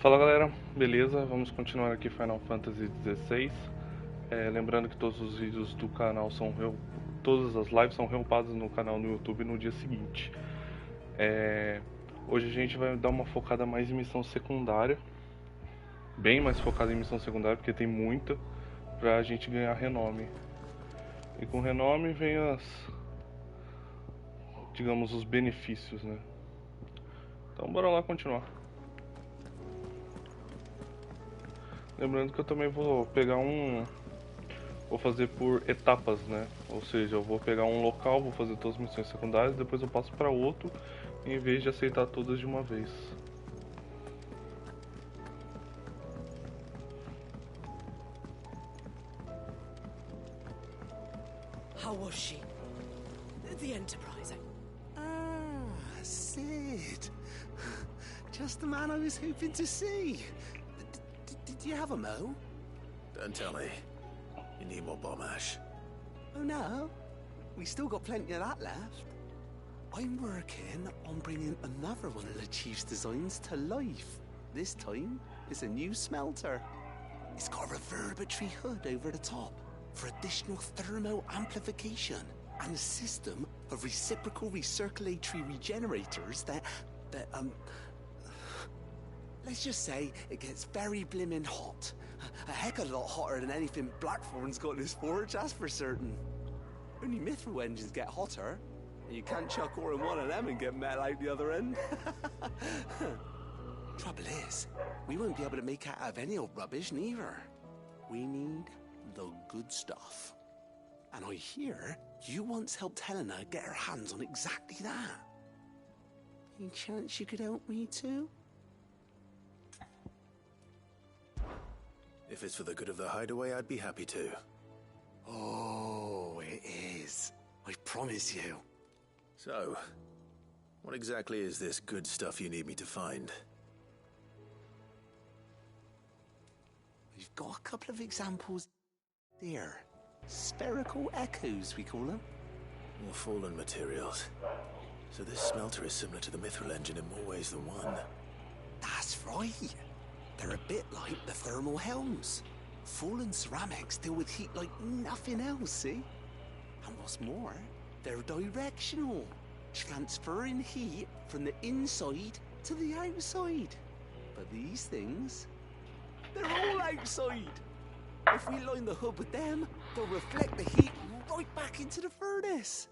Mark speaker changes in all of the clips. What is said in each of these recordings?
Speaker 1: Fala galera, beleza? Vamos continuar aqui Final Fantasy XVI. Lembrando que todos os vídeos do canal todas as lives são reupadas no canal no YouTube no dia seguinte. Hoje a gente vai dar uma focada mais em missão secundária, bem mais focada em missão secundária, porque tem muita, pra gente ganhar renome. E com renome vem digamos, os benefícios, né? Então bora lá continuar. Lembrando que eu também vou pegar vou fazer por etapas, né? Ou seja, eu vou pegar um local, vou fazer todas as missões secundárias, depois eu passo para outro, em vez de aceitar todas de uma vez.
Speaker 2: How was she? The Enterprise.
Speaker 3: Ah, Sid. Just the man I was hoping to see. Did you have a mo?
Speaker 4: Don't tell me. You need more bomb ash.
Speaker 3: Oh no, we still got plenty of that left. I'm working on bringing another one of the Chief's designs to life. This time, it's a new smelter. It's got a reverberatory hood over the top for additional thermo amplification and a system of reciprocal recirculatory regenerators that let's just say it gets very blimmin' hot. A heck of a lot hotter than anything Blackthorn's got in his forge, that's for certain. Only mithril engines get hotter, and you can't chuck ore in one of them and get metal out the other end. Trouble is, we won't be able to make out of any old rubbish neither. We need the good stuff. And I hear you once helped Helena get her hands on exactly that. Any chance you could help me too?
Speaker 4: If it's for the good of the hideaway, I'd be happy to.
Speaker 3: Oh, it is. I promise you.
Speaker 4: So, what exactly is this good stuff you need me to find?
Speaker 3: We've got a couple of examples here. Spherical echoes, we call them.
Speaker 4: More fallen materials. So this smelter is similar to the mithril engine in more ways than one.
Speaker 3: That's right. They're a bit like the thermal helms. Fallen ceramics deal with heat like nothing else, see? And what's more, they're directional, transferring heat from the inside to the outside. But these things, they're all outside. If we line the hood with them, they'll reflect the heat right back into the furnace.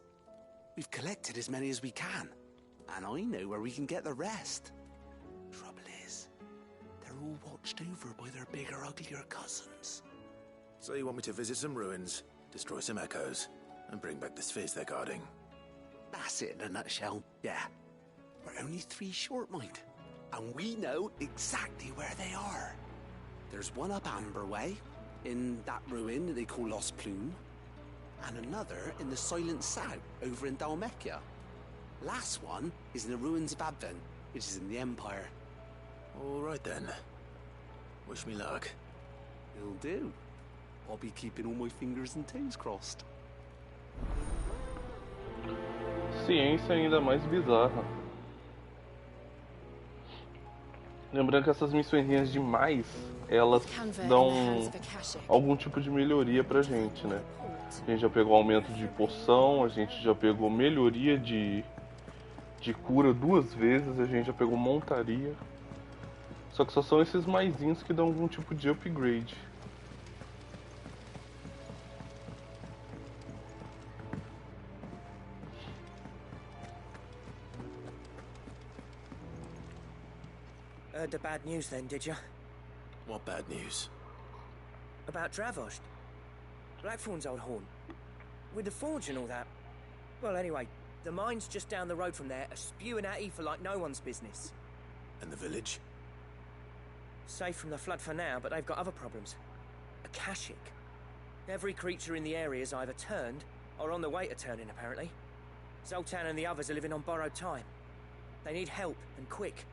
Speaker 3: We've collected as many as we can, and I know where we can get the rest. Trouble is, they're all watched over by their bigger, uglier cousins.
Speaker 4: So you want me to visit some ruins, destroy some echoes, and bring back the spheres they're guarding?
Speaker 3: That's it in a nutshell, yeah. We're only 3 short, mind, and we know exactly where they are. There's one up Amber Way, in that ruin that they call Lost Plume, and another in the Silent South, over in Dalmekia. Last one is in the ruins of Advent, which is in the Empire.
Speaker 4: All right then. Wish me luck.
Speaker 3: Will do. I'll be keeping all my fingers and toes crossed.
Speaker 1: Ciência ainda mais bizarra. Lembrando que essas missõezinhas demais, elas dão algum tipo de melhoria pra gente, né? A gente já pegou aumento de poção, a gente já pegou melhoria de cura 2 vezes, a gente já pegou montaria. Só que só são esses maisinhos que dão algum tipo de upgrade.
Speaker 2: Heard the bad news then, did you?
Speaker 4: What bad news?
Speaker 2: About Dravost. Blackthorn's old horn. With the forge and all that. Well, anyway, the mines just down the road from there are spewing out ether like no one's business.
Speaker 4: And the village?
Speaker 2: Safe from the flood for now, but they've got other problems. Akashic. Every creature in the area is either turned or on the way to turning, apparently. Zoltan and the others are living on borrowed time. They need help, and quick.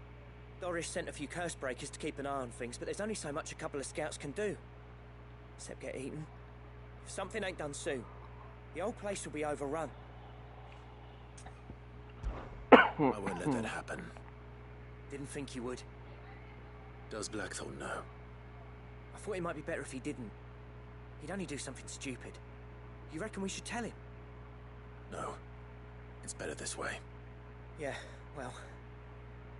Speaker 2: Doris sent a few curse breakers to keep an eye on things, but there's only so much a couple of scouts can do. Except get eaten. If something ain't done soon, the whole place will be overrun.
Speaker 4: I won't let that happen.
Speaker 2: Didn't think you would.
Speaker 4: Does Blackthorn know?
Speaker 2: I thought it might be better if he didn't. He'd only do something stupid. You reckon we should tell him?
Speaker 4: No. It's better this way.
Speaker 2: Yeah, well,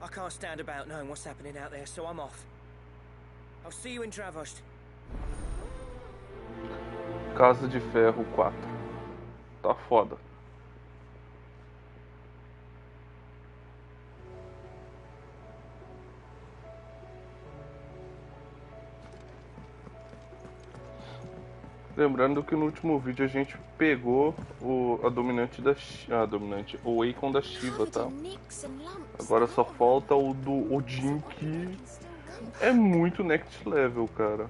Speaker 2: I can't stand about knowing what's happening out there, so I'm off. I'll see you in Travost.
Speaker 1: Casa de Ferro 4. Tá foda. Lembrando que no último vídeo a gente pegou a dominante da o Icon da Shiva, tá? Agora só falta o do Odin, que é muito next level, cara.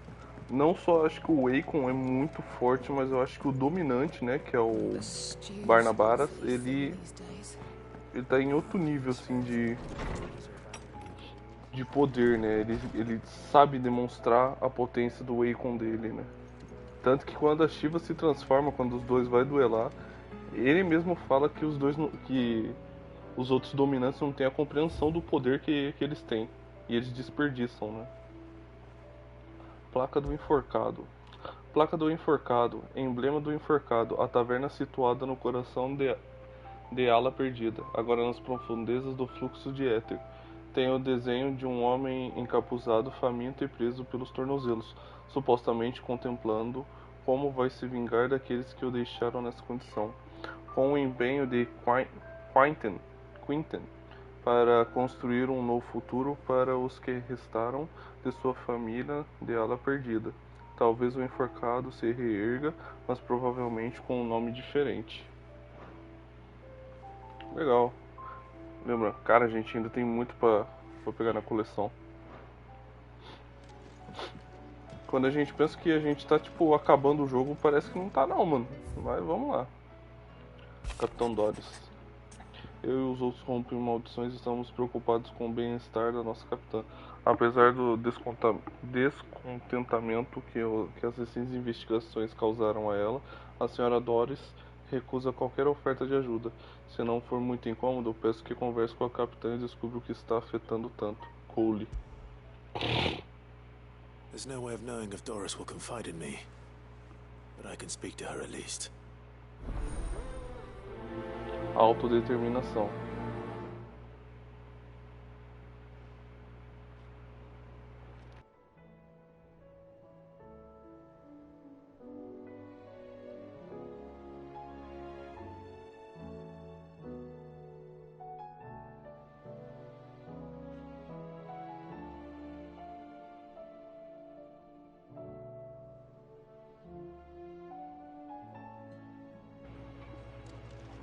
Speaker 1: Não só acho que o Icon é muito forte, mas eu acho que o dominante, né, que é o Barnabaras, ele tá em outro nível assim de poder, né? Ele sabe demonstrar a potência do Icon dele, né? Tanto que quando a Shiva se transforma, quando os dois vai duelar, ele mesmo fala que que os outros dominantes não têm a compreensão do poder que eles têm. E eles desperdiçam, né? Placa do Enforcado. Placa do Enforcado, emblema do Enforcado, a taverna situada no coração de Ala Perdida, agora nas profundezas do fluxo de éter. Tem o desenho de um homem encapuzado, faminto e preso pelos tornozelos, supostamente contemplando como vai se vingar daqueles que o deixaram nessa condição. Com o empenho de Quinten para construir um novo futuro para os que restaram de sua família de Ala Perdida. Talvez o enforcado se reerga, mas provavelmente com um nome diferente. Legal. Lembra, cara, a gente ainda tem muito pra pegar na coleção. Quando a gente pensa que a gente tá, tipo, acabando o jogo, parece que não tá não, mano. Mas vamos lá. Capitão Doris. Eu e os outros rompe maldições estamos preocupados com o bem-estar da nossa capitã. Apesar do descontentamento que as recentes investigações causaram a ela, a senhora Doris recusa qualquer oferta de ajuda. Se não for muito incômodo, peço que converse com a capitã e descubra o que está afetando tanto. Cole.
Speaker 4: There's no way of knowing if Doris will confide in me, but I can speak to her at least.
Speaker 1: Autodeterminação.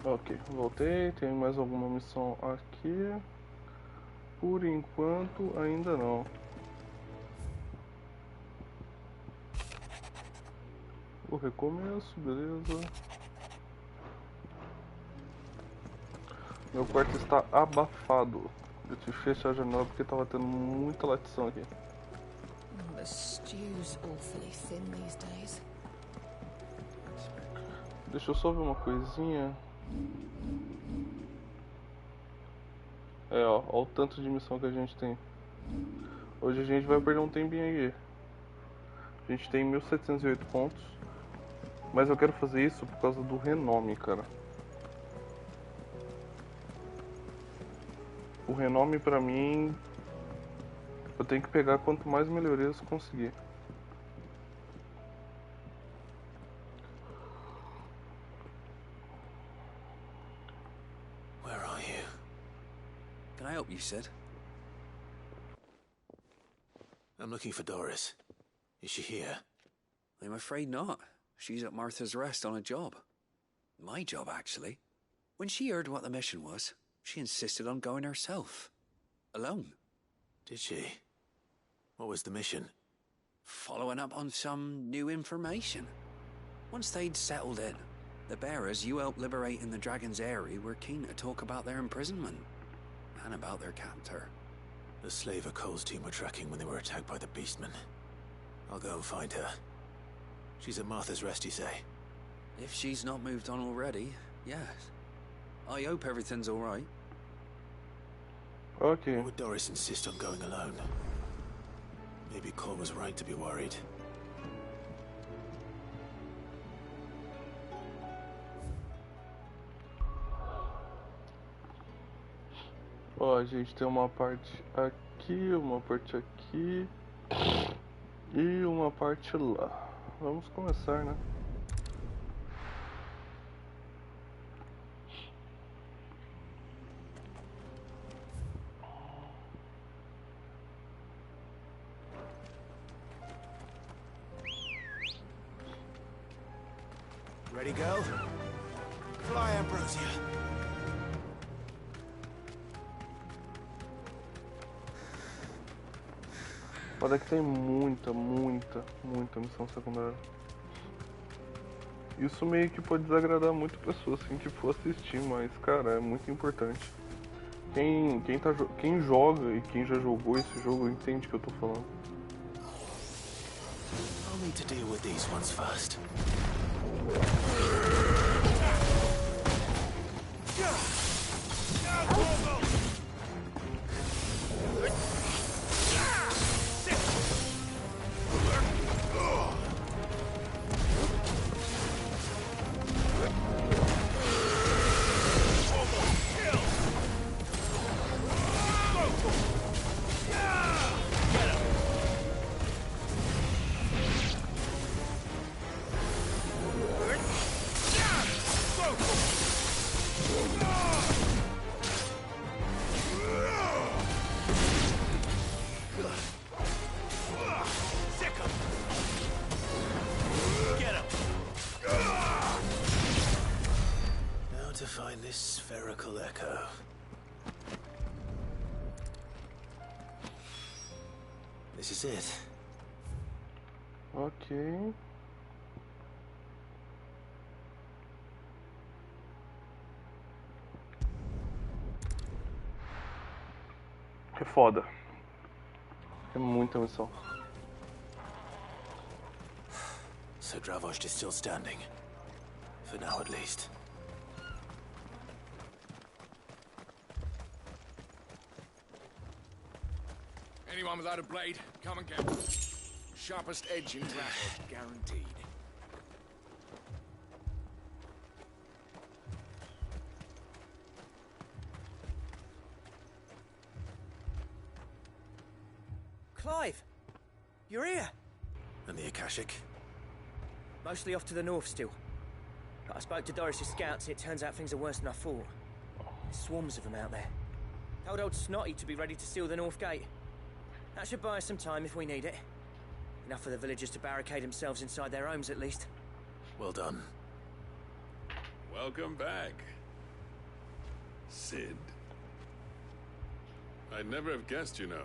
Speaker 1: Ok, voltei. Tem mais alguma missão aqui? Por enquanto, ainda não. O recomeço, beleza. Meu quarto está abafado. Eu tive que fechar a janela porque estava tendo muita latição aqui.
Speaker 5: The stew's awfully thin these days.
Speaker 1: Deixa eu só ver uma coisinha. Ó o tanto de missão que a gente tem. Hoje a gente vai perder um tempinho aqui. A gente tem 1708 pontos. Mas eu quero fazer isso por causa do renome, cara. O renome pra mim, eu tenho que pegar quanto mais melhorias conseguir.
Speaker 4: Where are you?
Speaker 3: Can I help you, Sid?
Speaker 4: I'm looking for Doris. Is she here?
Speaker 3: I'm afraid not. She's at Martha's Rest on a job. My job, actually. When she heard what the mission was, she insisted on going herself. Alone.
Speaker 4: Did she? What was the mission?
Speaker 3: Following up on some new information. Once they'd settled in, the bearers you helped liberate in the Dragon's Eyrie were keen to talk about their imprisonment. And about their captor.
Speaker 4: The slaver Cole's team were tracking when they were attacked by the Beastmen. I'll go and find her. She's at Martha's Rest, you say?
Speaker 3: If she's not moved on already, yes. I hope everything's all right.
Speaker 1: Ok.
Speaker 4: Why would Doris insist on going alone? Maybe Cole was right to be worried.
Speaker 1: Ó, a gente tem uma parte aqui, uma parte aqui e uma parte lá. Vamos começar, né?
Speaker 3: Ready, girl? Fly, Ambrosia.
Speaker 1: Olha que tem muita missão secundária. Isso meio que pode desagradar muito pessoas assim que for assistir, mas cara, é muito importante. Quem joga e quem já jogou esse jogo entende o que eu tô falando.
Speaker 4: I'll need to deal with these ones first. Spherical echo. This is it.
Speaker 1: Ok. É foda. É muita missão.
Speaker 4: So Dravost is still standing. For now at least.
Speaker 6: Anyone without a blade, come and get one. Sharpest edge in Dravost, guaranteed.
Speaker 2: Clive! You're here!
Speaker 4: And the Akashic?
Speaker 2: Mostly off to the north still. But I spoke to Doris's scouts, it turns out things are worse than I thought. There's swarms of them out there. Told old Snotty to be ready to seal the north gate. That should buy us some time if we need it. Enough for the villagers to barricade themselves inside their homes, at least.
Speaker 4: Well done.
Speaker 6: Welcome back, Sid. I'd never have guessed, you know.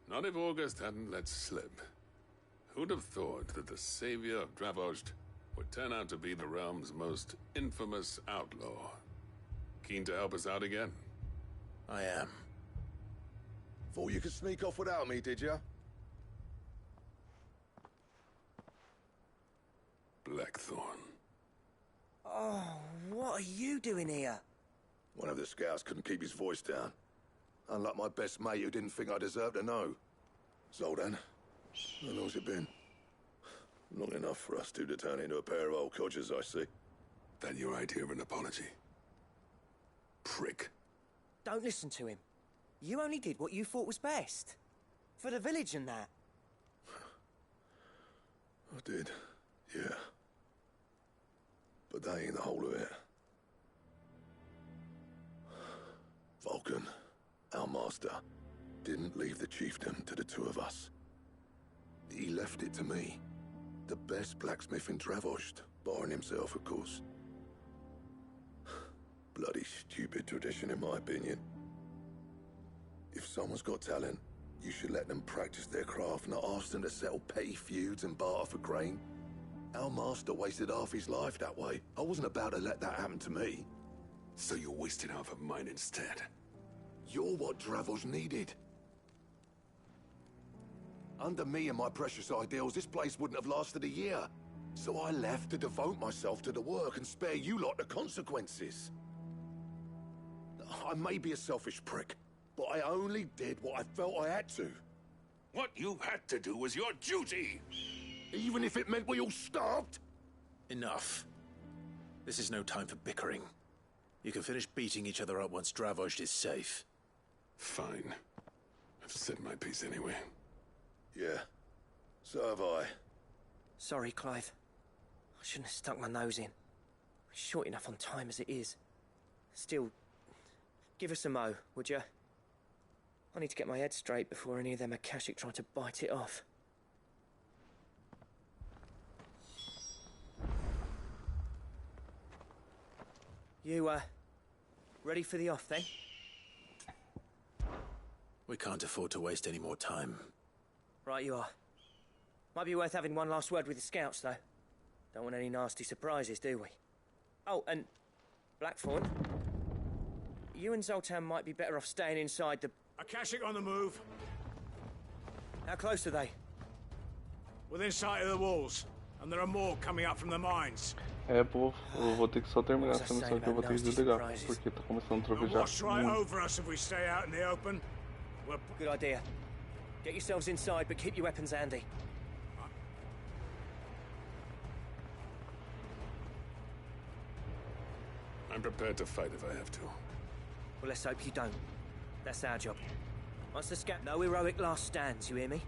Speaker 6: Not if August hadn't let slip. Who'd have thought that the savior of Dravost would turn out to be the realm's most infamous outlaw? Keen to help us out again?
Speaker 4: I am.
Speaker 7: Thought you could sneak off without me, did ya?
Speaker 6: Blackthorn.
Speaker 2: Oh, what are you doing here?
Speaker 7: One of the scouts couldn't keep his voice down. Unlike my best mate who didn't think I deserved to know. Zoldan, how long's it been? Long enough for us two to turn into a pair of old codgers, I see.
Speaker 6: That your idea of an apology? Prick.
Speaker 2: Don't listen to him. You only did what you thought was best. For the village and that.
Speaker 7: I did, yeah. But that ain't the whole of it. Vulcan, our master, didn't leave the chiefdom to the two of us. He left it to me. The best blacksmith in Dravost, barring himself, of course. Bloody stupid tradition, in my opinion. If someone's got talent, you should let them practice their craft, not ask them to settle petty feuds and barter for grain. Our master wasted half his life that way. I wasn't about to let that happen to me.
Speaker 6: So you wasted half of mine instead.
Speaker 7: You're what Dravost needed. Under me and my precious ideals, this place wouldn't have lasted a year. So I left to devote myself to the work and spare you lot the consequences. I may be a selfish prick, but I only did what I felt I had to.
Speaker 6: What you had to do was your duty!
Speaker 7: Even if it meant we all starved?
Speaker 4: Enough. This is no time for bickering. You can finish beating each other up once Dravoj is safe.
Speaker 6: Fine. I've said my piece anyway.
Speaker 7: Yeah. So have I.
Speaker 2: Sorry, Clive. I shouldn't have stuck my nose in. We're short enough on time as it is. Still, give us a mo, would you? I need to get my head straight before any of them Akashic try to bite it off. You, ready for the off, then?
Speaker 4: We can't afford to waste any more time.
Speaker 2: Right you are. Might be worth having one last word with the scouts, though. Don't want any nasty surprises, do we? Oh, and Blackthorn, you and Zoltan might be better off staying inside the...
Speaker 8: Akashic on the move.
Speaker 2: How close are they?
Speaker 8: Within sight of the walls. And there are more coming up from the mines.
Speaker 1: É, povo, eu vou ter que só terminar essa missão que eu vou ter que desligar, porque tá começando a trovejar
Speaker 8: Watch right
Speaker 1: muito.
Speaker 8: over us if we stay out in the open. We're...
Speaker 2: Good idea. Get yourselves inside, but keep your weapons handy.
Speaker 6: I'm prepared to fight if I have to.
Speaker 2: Well, let's hope you don't. That's our job. Once the scout... No heroic last stands, you hear me?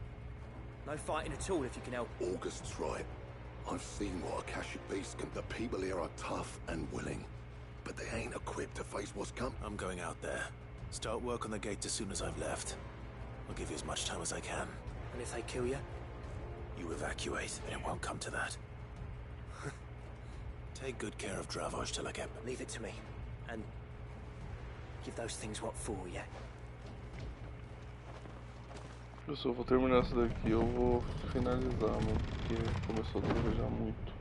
Speaker 2: No fighting at all if you can help.
Speaker 7: August's right. I've seen what Akashic beasts can. The people here are tough and willing, but they ain't equipped to face what's come.
Speaker 4: I'm going out there. Start work on the gate as soon as I've left. I'll give you as much time as I can.
Speaker 2: And if they kill you?
Speaker 4: You evacuate, and it won't come to that. Take good care of Dravoj till I get...
Speaker 2: Leave it to me. And give those things what for, yeah?
Speaker 1: Eu só vou terminar essa daqui, eu vou finalizar, mano, porque começou a trovejar muito.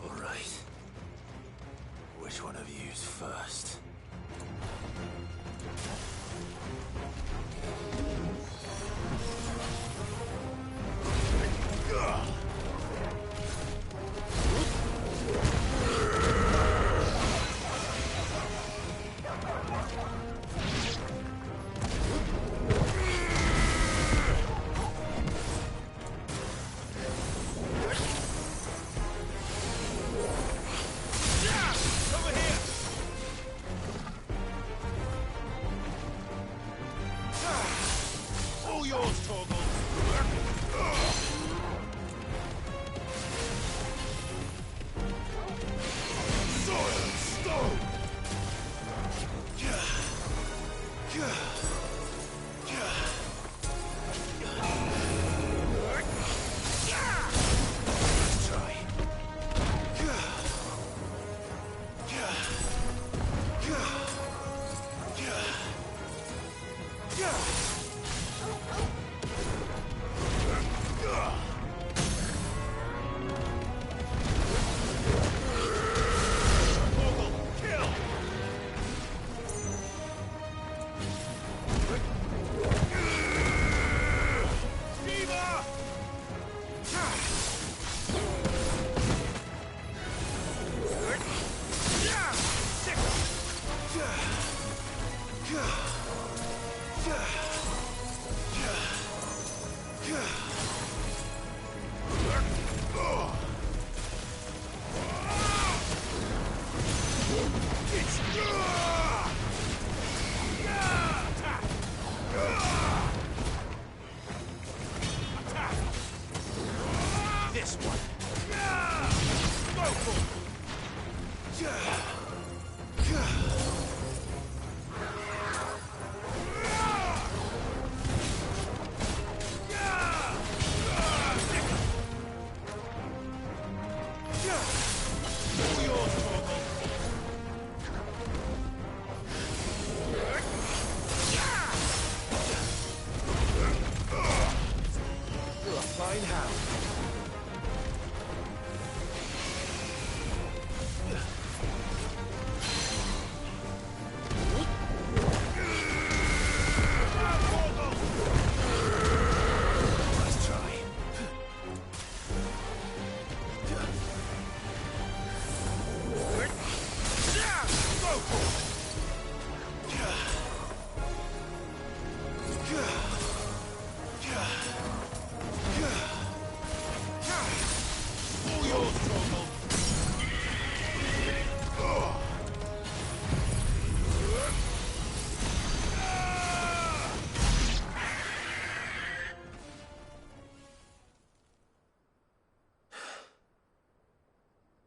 Speaker 4: All right. Which one of you's first?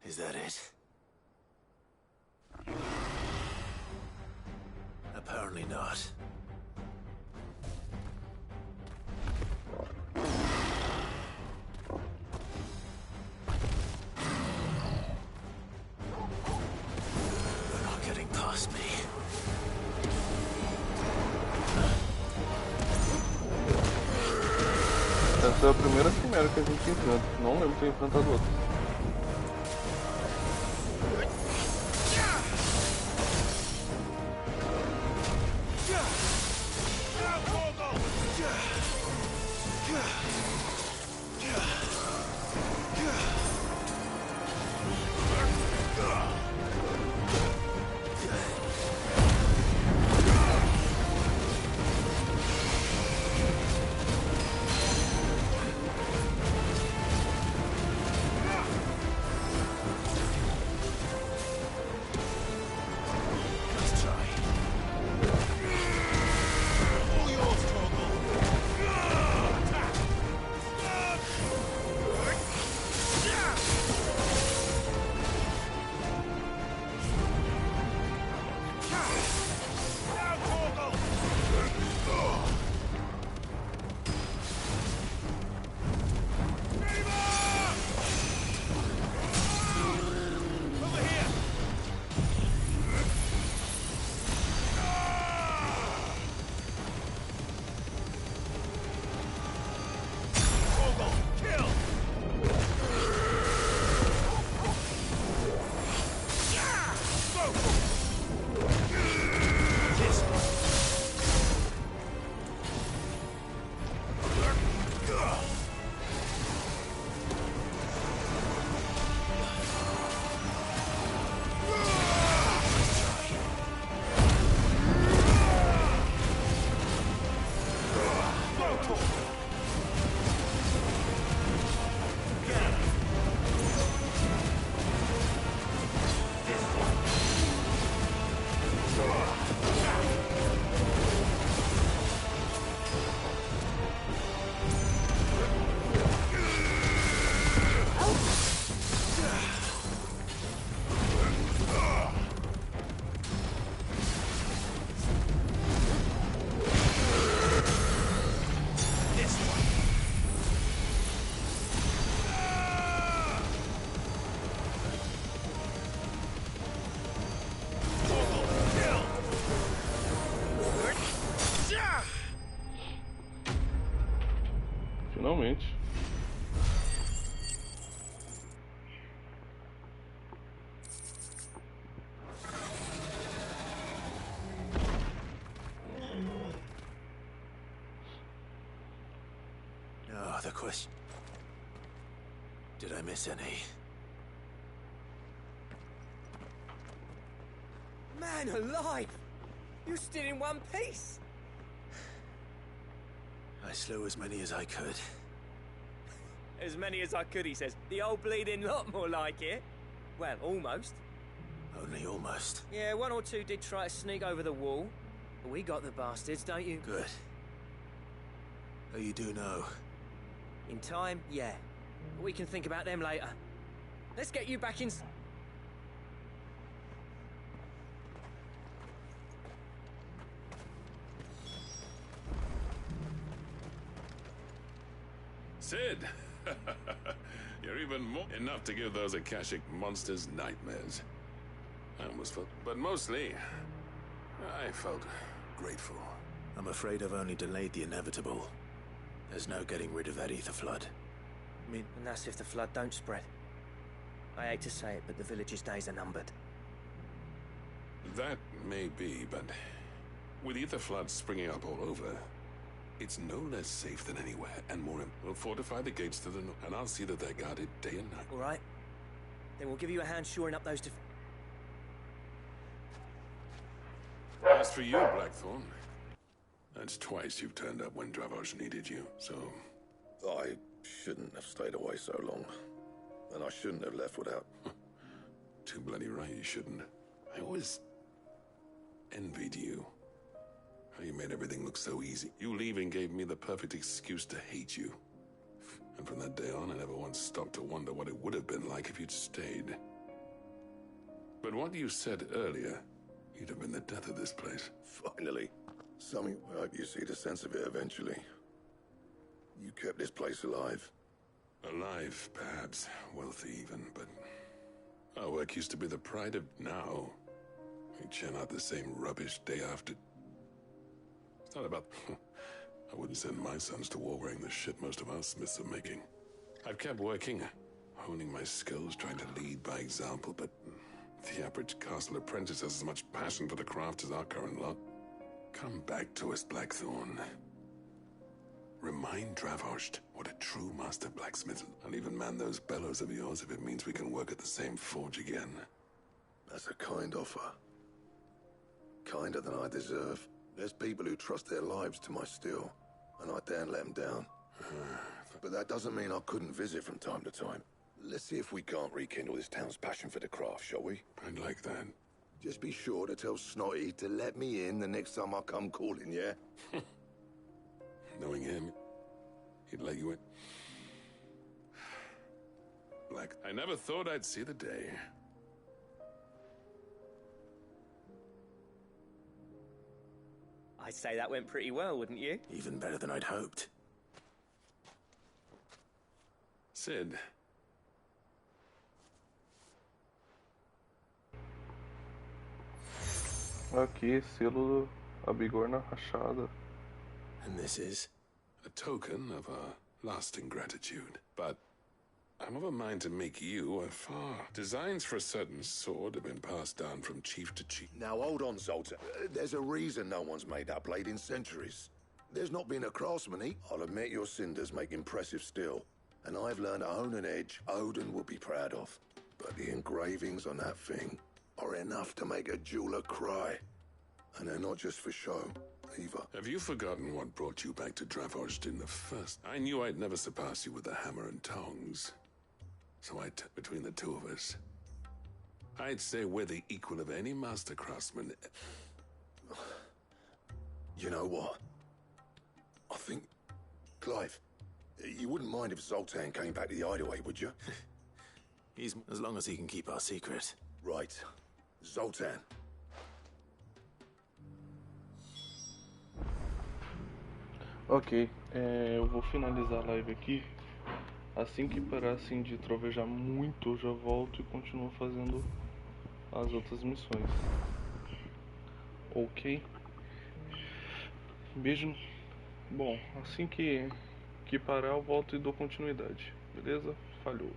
Speaker 4: Is that it? Apparently not. They're not getting past me.
Speaker 1: Essa é a primeira quimera que a gente enfrenta. Não lembro de ter enfrentado outra. Finalmente.
Speaker 4: Oh, the question. Did I miss any?
Speaker 2: Man alive! You're still in one piece!
Speaker 4: I slew as many as I could.
Speaker 2: As many as I could, he says. The old bleeding lot, more like it. Well, almost.
Speaker 4: Only almost.
Speaker 2: Yeah, one or two did try to sneak over the wall. But we got the bastards, don't you?
Speaker 4: Good. Oh, you do know.
Speaker 2: In time, yeah. We can think about them later. Let's get you back in...
Speaker 6: Sid! You're even more enough to give those Akashic monsters nightmares. I almost felt... But mostly, I felt grateful.
Speaker 4: I'm afraid I've only delayed the inevitable. There's no getting rid of that ether flood.
Speaker 2: And that's if the flood don't spread. I hate to say it, but the village's days are numbered.
Speaker 6: That may be, but with ether floods springing up all over, it's no less safe than anywhere, and more. We'll fortify the gates to the north, and I'll see that they're guarded day and night.
Speaker 2: All right. Then we'll give you a hand shoring up those
Speaker 6: As for you, Blackthorn, that's twice you've turned up when Dravos needed you, so...
Speaker 7: I shouldn't have stayed away so long. And I shouldn't have left without...
Speaker 6: Too bloody right you shouldn't. I always envied you. How you made everything look so easy. You leaving gave me the perfect excuse to hate you. And from that day on, I never once stopped to wonder what it would have been like if you'd stayed. But what you said earlier, you'd have been the death of this place.
Speaker 7: Finally. Something, I hope you see the sense of it eventually. You kept this place alive.
Speaker 6: Alive, perhaps. Wealthy even, but... our work used to be the pride of now. We churn out the same rubbish day after... It's not about... I wouldn't send my sons to war wearing the shit most of our smiths are making. I've kept working, honing my skills, trying to lead by example, but... the average castle apprentice has as much passion for the craft as our current lot. Come back to us, Blackthorn. Remind Dravos what a true master blacksmith. I'll even man those bellows of yours if it means we can work at the same forge again.
Speaker 7: That's a kind offer. Kinder than I deserve. There's people who trust their lives to my steel, and I daren't let them down. But that doesn't mean I couldn't visit from time to time. Let's see if we can't rekindle this town's passion for the craft, shall we?
Speaker 6: I'd like that.
Speaker 7: Just be sure to tell Snotty to let me in the next time I come calling, yeah?
Speaker 6: Knowing him, he'd let you in. Black, I never thought I'd see the day.
Speaker 2: I'd say that went pretty well, wouldn't you?
Speaker 4: Even better than I'd hoped.
Speaker 6: Sid.
Speaker 1: Aqui, selo a bigorna rachada.
Speaker 4: And this is?
Speaker 6: A token of our lasting gratitude. But I'm of a mind to make you a far. Designs for a certain sword have been passed down from chief to chief.
Speaker 7: Now hold on, Zoltan. There's a reason no one's made that blade in centuries. There's not been a craftsman. I'll admit your cinders make impressive steel. And I've learned to own an edge Odin will be proud of. But the engravings on that thing are enough to make a jeweler cry. And they're not just for show, either.
Speaker 6: Have you forgotten what brought you back to Dravos in the first? I knew I'd never surpass you with the hammer and tongs. So between the two of us, I'd say we're the equal of any master craftsman.
Speaker 7: You know what? I think... Clive, you wouldn't mind if Zoltan came back to the hideaway, would you?
Speaker 4: He's... as long as he can keep our secret.
Speaker 7: Right. Zoltan.
Speaker 1: Ok, eu vou finalizar a live aqui. Assim que parar assim de trovejar muito, eu já volto e continuo fazendo as outras missões. Ok? Beijo. Bom, assim que parar eu volto e dou continuidade. Beleza? Falhou.